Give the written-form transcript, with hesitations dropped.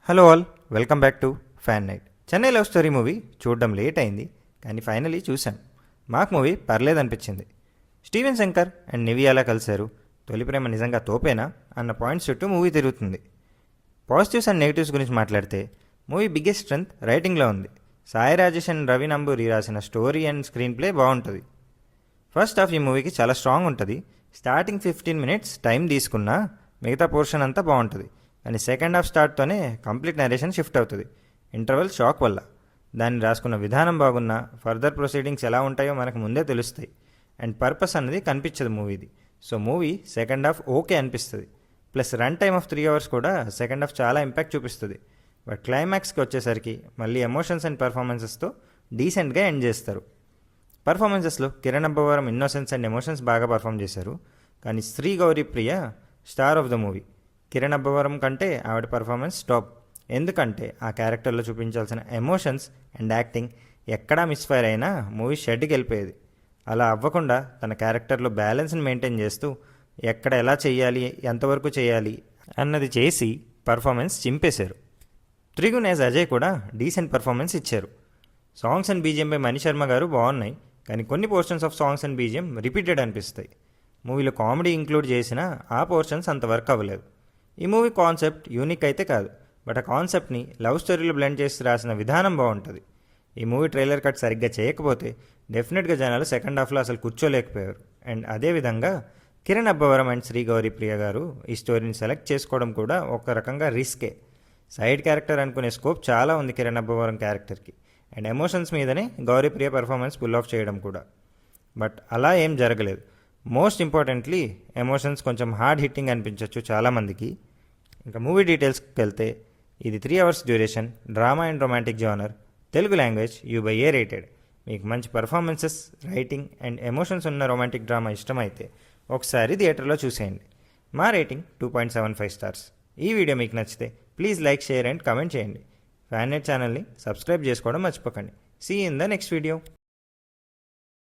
Hello all, welcome back to fan night. Chennai love story movie చూడడం late అయింది, కానీ finally చూశాం. మాకు మూవీ పర్లేదనిపించింది. స్టీవెన్ శంకర్ అండ్ నివి ఎలా కలిశారు, తొలి ప్రేమ నిజంగా తోపేనా అన్న పాయింట్స్ చుట్టూ మూవీ తిరుగుతుంది. పాజిటివ్స్ అండ్ నెగిటివ్స్ గురించి మాట్లాడితే మూవీ బిగ్గెస్ట్ స్ట్రెంత్ రైటింగ్లో ఉంది. సాయి రాజేష్ అండ్ రవి నంబూరి రాసిన స్టోరీ అండ్ స్క్రీన్ ప్లే బాగుంటుంది. ఫస్ట్ హాఫ్ ఈ మూవీకి చాలా స్ట్రాంగ్ ఉంటుంది. స్టార్టింగ్ 15 minutes టైం తీసుకున్నా మిగతా పోర్షన్ అంతా బాగుంటుంది. కానీ సెకండ్ హాఫ్ స్టార్ట్తోనే కంప్లీట్ నరేషన్ షిఫ్ట్ అవుతుంది, ఇంటర్వెల్ షాక్ వల్ల. దాన్ని రాసుకున్న విధానం బాగున్నా ఫర్దర్ ప్రొసీడింగ్స్ ఎలా ఉంటాయో మనకు ముందే తెలుస్తాయి. అండ్ పర్పస్ అన్నది కనిపించదు మూవీది. So movie second half okay అనిపిస్తుంది. Plus run time of 3 hours కూడా సెకండ్ హాఫ్ చాలా ఇంపాక్ట్ చూపిస్తుంది. బట్ క్లైమాక్స్కి వచ్చేసరికి మళ్ళీ ఎమోషన్స్ అండ్ పర్ఫార్మెన్సెస్తో డీసెంట్గా ఎండ్ చేస్తారు. పర్ఫార్మెన్సెస్లో Kiran Abbavaram innocence and emotions బాగా పర్ఫామ్ చేశారు. కానీ Sri Gowri Priya star of the movie. Kiran Abbavaram కంటే ఆవిడ పర్ఫార్మెన్స్ టాప్. ఎందుకంటే ఆ క్యారెక్టర్లో చూపించాల్సిన ఎమోషన్స్ అండ్ యాక్టింగ్ ఎక్కడా మిస్ఫైర్ అయినా మూవీ షెడ్కి వెళ్ళిపోయేది. అలా అవ్వకుండా తన క్యారెక్టర్లో బ్యాలెన్స్ని మెయింటైన్ చేస్తూ ఎక్కడ ఎలా చేయాలి, ఎంతవరకు చేయాలి అన్నది చేసి పర్ఫార్మెన్స్ చింపేశారు. త్రిగుణ్ యాజ్ అజయ్ కూడా డీసెంట్ పర్ఫార్మెన్స్ ఇచ్చారు. Songs and BGM by Mani Sharma గారు బాగున్నాయి, కానీ కొన్ని portions of songs and BGM repeated అనిపిస్తాయి. మూవీలో కామెడీ ఇంక్లూడ్ చేసినా ఆ పోర్షన్స్ అంత వర్క్ అవ్వలేదు. ఈ మూవీ కాన్సెప్ట్ యూనిక్ అయితే కాదు, బట్ ఆ కాన్సెప్ట్ని లవ్ స్టోరీలో బ్లెండ్ చేసి రాసిన విధానం బాగుంటుంది. ఈ మూవీ ట్రైలర్ కట్ సరిగ్గా చేయకపోతే డెఫినెట్గా జనాలు సెకండ్ హాఫ్లో అసలు కూర్చోలేకపోయారు. అండ్ అదేవిధంగా కిరణ్ అబ్బవరం అండ్ శ్రీ గౌరీ ప్రియ గారు ఈ స్టోరీని సెలెక్ట్ చేసుకోవడం కూడా ఒక రకంగా రిస్కే. సైడ్ క్యారెక్టర్ అనుకునే స్కోప్ చాలా ఉంది కిరణ్ అబ్బవరం క్యారెక్టర్కి. అండ్ ఎమోషన్స్ మీదనే గౌరీ ప్రియ పర్ఫార్మెన్స్ పుల్ ఆఫ్ చేయడం కూడా. బట్ అలా ఏం జరగలేదు. మోస్ట్ ఇంపార్టెంట్లీ ఎమోషన్స్ కొంచెం హార్డ్ హిట్టింగ్ అనిపించవచ్చు చాలామందికి. ఇంకా మూవీ డీటెయిల్స్కి వెళ్తే ఇది 3 hours duration, drama and romantic genre, Telugu language U/A rated. మీకు మంచి పర్ఫార్మెన్సెస్, రైటింగ్ అండ్ ఎమోషన్స్ ఉన్న రొమాంటిక్ డ్రామా ఇష్టమైతే ఒకసారి థియేటర్లో చూసేయండి. మా రేటింగ్ 2.75 stars. ఈ వీడియో మీకు నచ్చితే please like, share and comment చేయండి. ఫ్యాన్ నెట్ ఛానల్ని సబ్స్క్రైబ్ చేసుకోవడం మర్చిపోకండి. See in the next video.